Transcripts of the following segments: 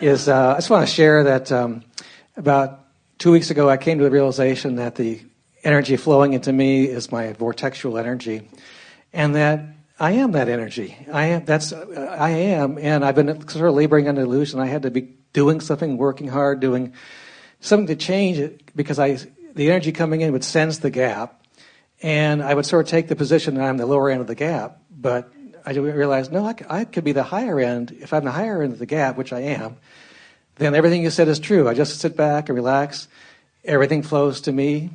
is I just want to share that about 2 weeks ago I came to the realization that the energy flowing into me is my vortexual energy, and that I am that energy. I am, and I've been sort of laboring under illusion. I had to be doing something, working hard, doing something to change it, because the energy coming in would sense the gap, and I would sort of take the position that I'm the lower end of the gap, but I realized, no, I could be the higher end. If I'm the higher end of the gap, which I am, then everything you said is true. I just sit back and relax. Everything flows to me.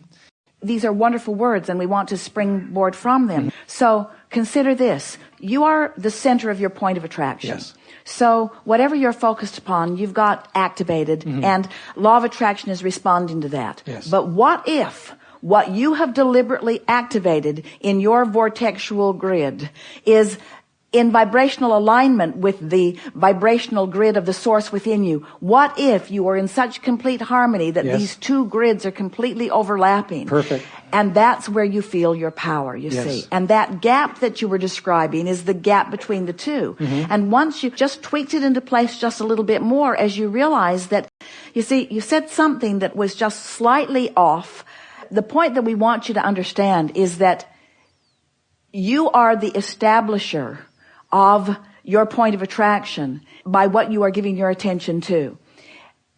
These are wonderful words, and we want to springboard from them. So consider this. You are the center of your point of attraction. Yes. So whatever you're focused upon, you've got activated, and law of attraction is responding to that. Yes. But what if what you have deliberately activated in your vortexual grid is in vibrational alignment with the vibrational grid of the source within you? What if you are in such complete harmony that these two grids are completely overlapping? Perfect. And that's where you feel your power, you see. And that gap that you were describing is the gap between the two. And once you just tweaked it into place just a little bit more, as you realize that, you see, you said something that was just slightly off. The point that we want you to understand is that you are the establisher of your point of attraction by what you are giving your attention to.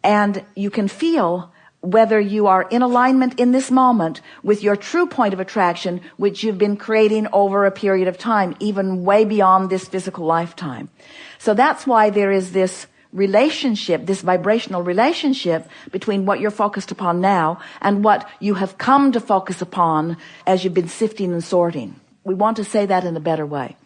And you can feel whether you are in alignment in this moment with your true point of attraction, which you've been creating over a period of time, even way beyond this physical lifetime. So that's why there is this relationship, this vibrational relationship between what you're focused upon now and what you have come to focus upon as you've been sifting and sorting. We want to say that in a better way.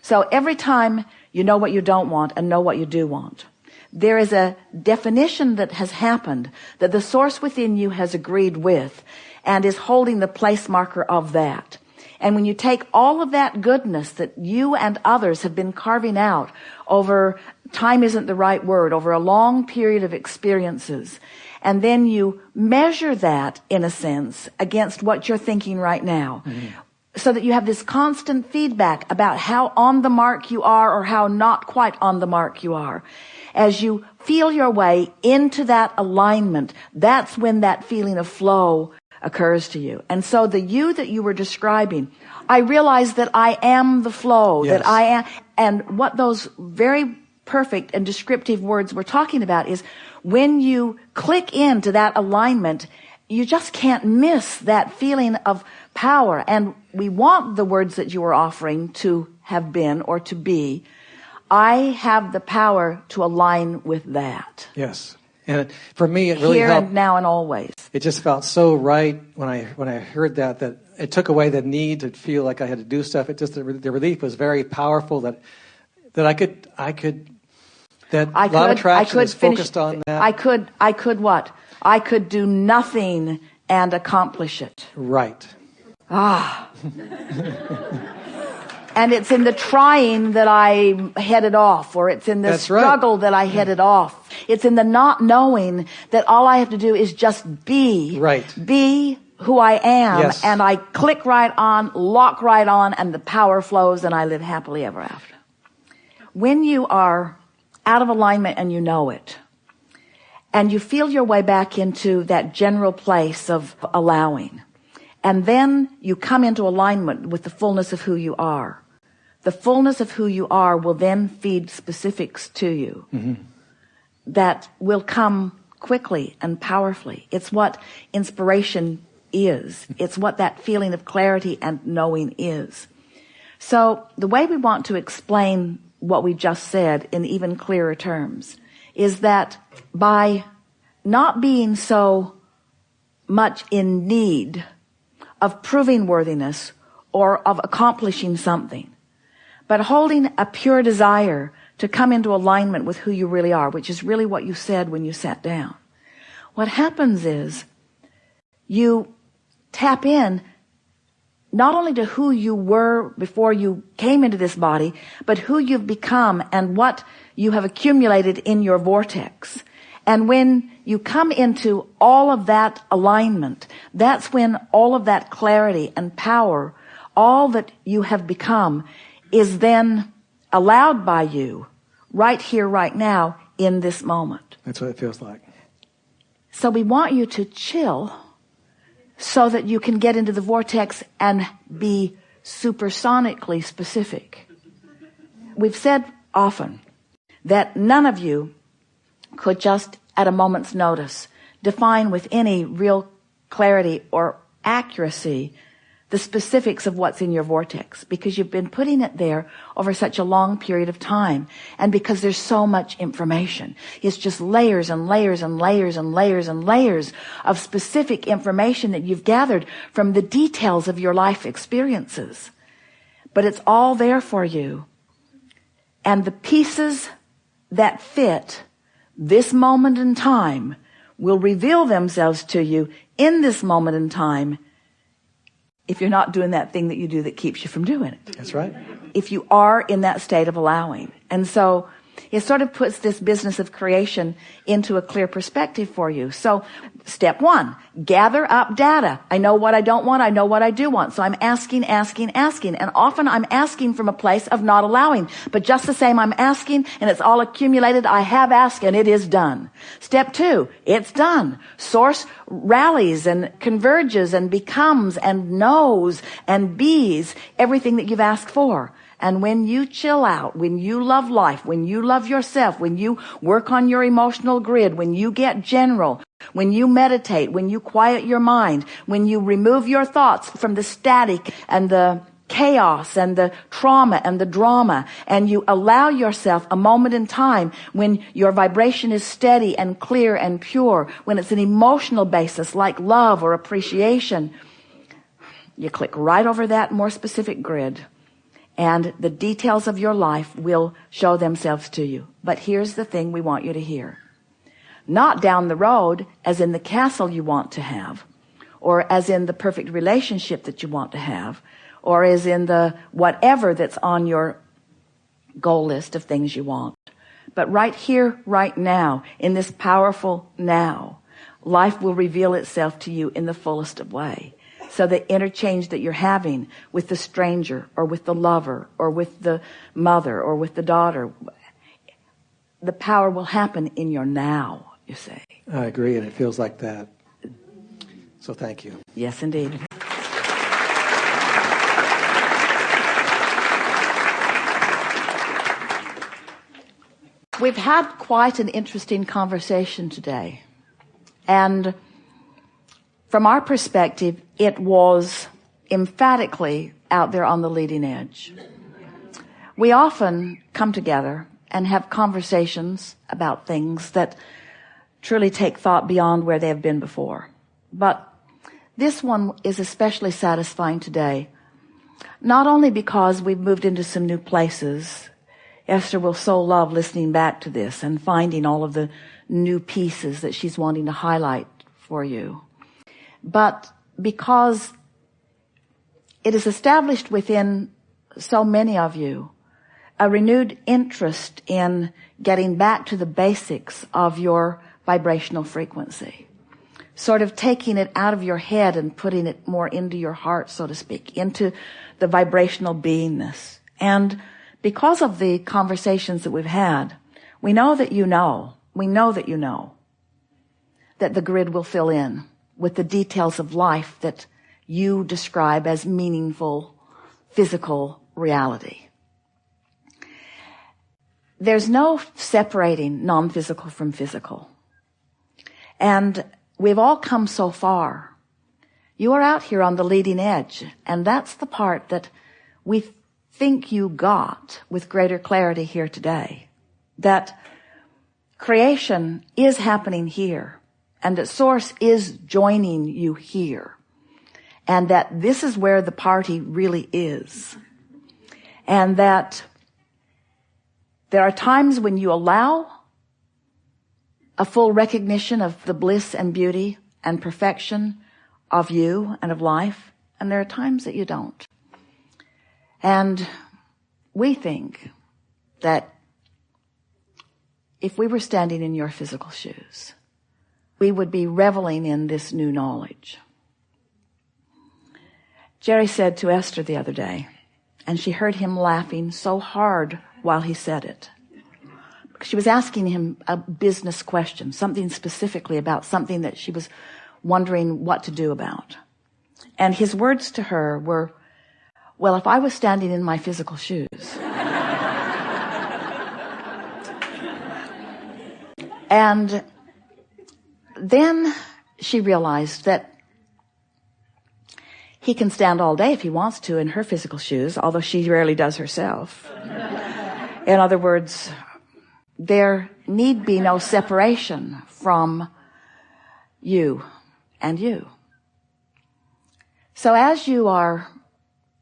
So every time you know what you don't want and know what you do want, there is a definition that has happened that the source within you has agreed with and is holding the place marker of that. And when you take all of that goodness that you and others have been carving out over, time isn't the right word, over a long period of experiences, and then you measure that, in a sense, against what you're thinking right now, so that you have this constant feedback about how on the mark you are or how not quite on the mark you are. As you feel your way into that alignment, that's when that feeling of flow occurs to you. And so the you that you were describing, I realize that I am the flow, that I am, and what those very perfect and descriptive words we're talking about is when you click into that alignment, you just can't miss that feeling of power. And we want the words that you are offering to have been or to be, I have the power to align with that. Yes. And for me, it really here helped. And now and always. It just felt so right when I heard that it took away the need to feel like I had to do stuff. It just, the relief was very powerful that I could law of attraction is focused on that. I could what? I could do nothing and accomplish it. Right. And it's in the trying that I headed off, or it's in the struggle that I headed off. It's in the not knowing that all I have to do is just be. Right. Be who I am, and I click right on, lock right on, and the power flows, and I live happily ever after. When you are out of alignment and you know it, and you feel your way back into that general place of allowing, and then you come into alignment with the fullness of who you are. The fullness of who you are will then feed specifics to you that will come quickly and powerfully. It's what inspiration is. It's what that feeling of clarity and knowing is. So the way we want to explain what we just said in even clearer terms is that by not being so much in need of proving worthiness or of accomplishing something, but holding a pure desire to come into alignment with who you really are, which is really what you said when you sat down. What happens is you tap in not only to who you were before you came into this body, but who you've become and what you have accumulated in your vortex. And when you come into all of that alignment, that's when all of that clarity and power, all that you have become, is then allowed by you right here, right now, in this moment. That's what it feels like. So we want you to chill so that you can get into the vortex and be supersonically specific. We've said often that none of you could just at a moment's notice define with any real clarity or accuracy the specifics of what's in your vortex, because you've been putting it there over such a long period of time, and because there's so much information. It's just layers and layers and layers and layers and layers of specific information that you've gathered from the details of your life experiences. But it's all there for you. And the pieces that fit this moment in time will reveal themselves to you in this moment in time, if you're not doing that thing that you do that keeps you from doing it. That's right. If you are in that state of allowing. And so it sort of puts this business of creation into a clear perspective for you. So step one, gather up data. I know what I don't want. I know what I do want. So I'm asking. And often I'm asking from a place of not allowing. But just the same, I'm asking and it's all accumulated. I have asked and it is done. Step two, it's done. Source rallies and converges and becomes and knows and bees everything that you've asked for. And when you chill out, when you love life, when you love yourself, when you work on your emotional grid, when you get general, when you meditate, when you quiet your mind, when you remove your thoughts from the static and the chaos and the trauma and the drama, and you allow yourself a moment in time when your vibration is steady and clear and pure, when it's an emotional basis like love or appreciation, you click right over that more specific grid. And the details of your life will show themselves to you. But here's the thing we want you to hear. Not down the road as in the castle you want to have, or as in the perfect relationship that you want to have, or as in the whatever that's on your goal list of things you want. But right here, right now, in this powerful now, life will reveal itself to you in the fullest of way. So the interchange that you're having with the stranger or with the lover or with the mother or with the daughter, the power will happen in your now, you say. I agree, and it feels like that. So thank you. Yes, indeed. We've had quite an interesting conversation today. And from our perspective, it was emphatically out there on the leading edge. We often come together and have conversations about things that truly take thought beyond where they have been before. But this one is especially satisfying today, not only because we've moved into some new places. Esther will so love listening back to this and finding all of the new pieces that she's wanting to highlight for you, but because it is established within so many of you a renewed interest in getting back to the basics of your vibrational frequency, sort of taking it out of your head and putting it more into your heart, so to speak, into the vibrational beingness. And because of the conversations that we've had, we know that you know that the grid will fill in with the details of life that you describe as meaningful physical reality. There's no separating non-physical from physical. And we've all come so far. You are out here on the leading edge, and that's the part that we think you got with greater clarity here today. That creation is happening here, and that Source is joining you here, and that this is where the party really is, and that there are times when you allow a full recognition of the bliss and beauty and perfection of you and of life, and there are times that you don't. And we think that if we were standing in your physical shoes, we would be reveling in this new knowledge. Jerry said to Esther the other day, and she heard him laughing so hard while he said it, she was asking him a business question, something specifically about something that she was wondering what to do about. And his words to her were, well, if I was standing in my physical shoes, and then she realized that he can stand all day if he wants to in her physical shoes, although she rarely does herself. In other words, there need be no separation from you and you. So as you are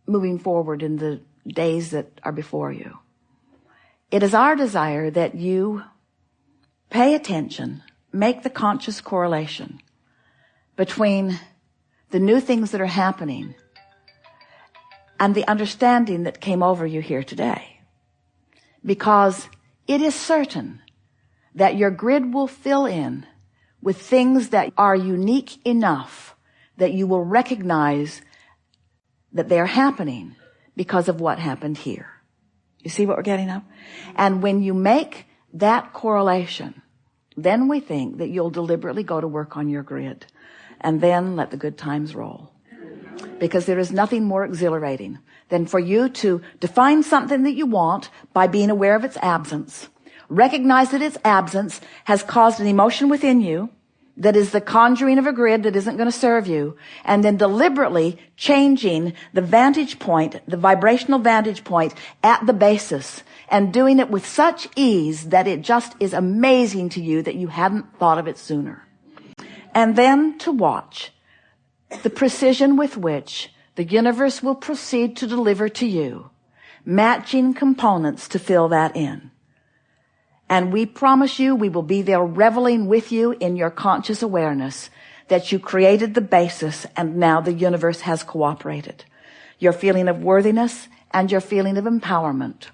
moving forward in the days that are before you, it is our desire that you pay attention, make the conscious correlation between the new things that are happening and the understanding that came over you here today. Because it is certain that your grid will fill in with things that are unique enough that you will recognize that they are happening because of what happened here. You see what we're getting at? And when you make that correlation, then we think that you'll deliberately go to work on your grid and then let the good times roll. Because there is nothing more exhilarating than for you to define something that you want by being aware of its absence. Recognize that its absence has caused an emotion within you that is the conjuring of a grid that isn't going to serve you, and then deliberately changing the vantage point, the vibrational vantage point at the basis, and doing it with such ease that it just is amazing to you that you hadn't thought of it sooner. And then to watch the precision with which the universe will proceed to deliver to you matching components to fill that in. And we promise you we will be there reveling with you in your conscious awareness that you created the basis and now the universe has cooperated. Your feeling of worthiness and your feeling of empowerment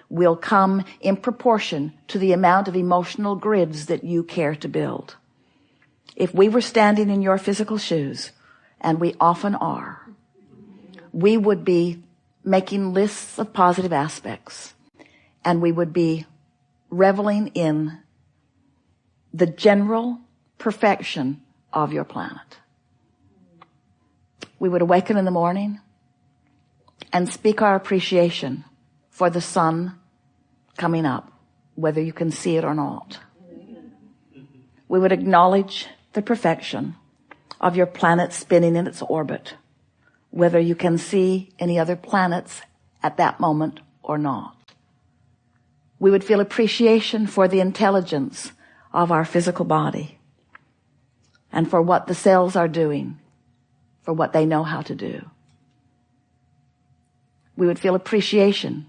will come in proportion to the amount of emotional grids that you care to build. If we were standing in your physical shoes, and we often are, we would be making lists of positive aspects, and we would be reveling in the general perfection of your planet. We would awaken in the morning and speak our appreciation for the sun coming up, whether you can see it or not. We would acknowledge the perfection of your planet spinning in its orbit, whether you can see any other planets at that moment or not. We would feel appreciation for the intelligence of our physical body and for what the cells are doing, for what they know how to do. We would feel appreciation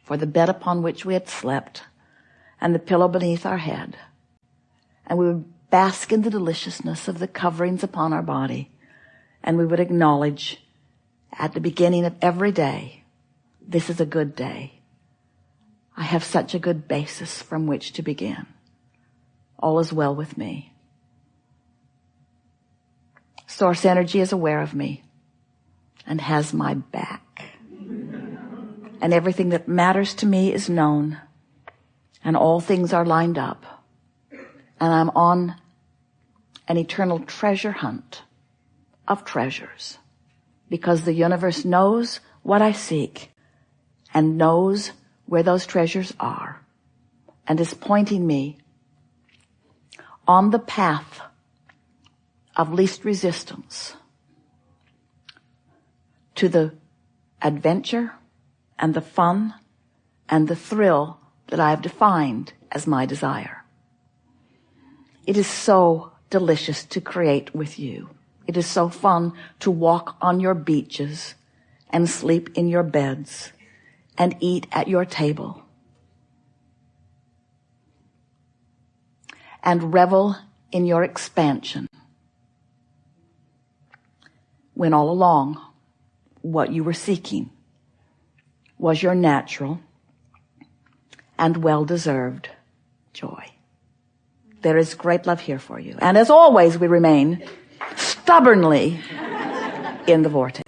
for the bed upon which we had slept and the pillow beneath our head. And we would bask in the deliciousness of the coverings upon our body. And we would acknowledge at the beginning of every day, this is a good day. I have such a good basis from which to begin. All is well with me. Source energy is aware of me and has my back. And everything that matters to me is known, and all things are lined up. And I'm on an eternal treasure hunt of treasures, because the universe knows what I seek and knows where those treasures are, and is pointing me on the path of least resistance to the adventure and the fun and the thrill that I have defined as my desire. It is so delicious to create with you. It is so fun to walk on your beaches and sleep in your beds and eat at your table and revel in your expansion, when all along what you were seeking was your natural and well-deserved joy. There is great love here for you. And as always, we remain stubbornly in the vortex.